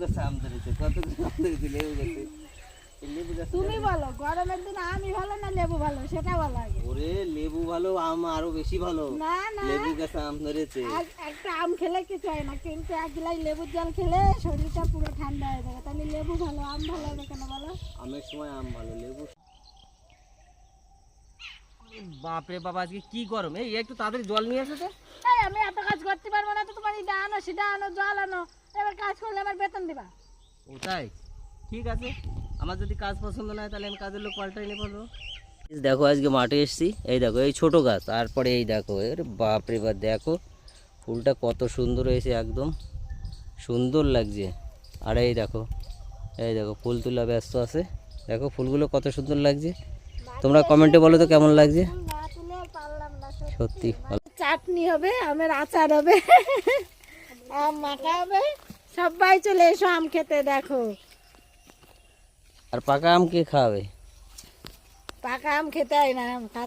গাছে আম ধরেছে, কত আম ধরেছে লেবু গাছে। লেবু গাছ তুমি বলো গরমের দিনে আমই ভালো না লেবু ভালো সেটা বলো আগে। ওরে লেবু ভালো, আম আরো বেশি ভালো। না না, লেবু গাছে আম ধরেছে। একটা আম খেলে কিছু হয় না, কিন্তু এক গ্লাস লেবুর জল খেলে শরীরটা পুরো ঠান্ডা হয়ে যাবে। তাহলে লেবু ভালো আম ভালো হবে কেন বলো? আমের সময় আম ভালো, লেবু। বাপরে বাবা, আজকে কি গরম! এই একটু তাড়াতাড়ি জল নিয়ে আসো তো। এই আমি এত কাজ করতে পারবো না তো, তোমার এটা আনো সেটা আনো জল আনো, এবার কাজ করলে আমার বেতন দিবা? ওটাই ঠিক আছে, আমার যদি কাজ পছন্দ না হয় তাহলে আমি কাজের লোক পাল্টাই নিয়ে পারবো। দেখো আজকে মাঠে এসেছি, এই দেখো এই ছোট গাছ, তারপরে এই দেখো আরে বাপরে বাপ, দেখো ফুলটা কত সুন্দর হয়েছে, একদম সুন্দর লাগছে। আর এই দেখো ফুল তোলা ব্যস্ত আছে, দেখো ফুলগুলো কত সুন্দর লাগছে। তোমরা কমেন্টে বলো তো কেমন লাগছে। না তুলে আর পারলাম না সত্যি ভালো। চাটনি হবে, আমের আচার হবে, আম মাখা হবে, সবাই চলে এসো আম খেতে। দেখো আর পাকা আম কে খাওয়াবে? পাকা আম খেতে হয় না, আম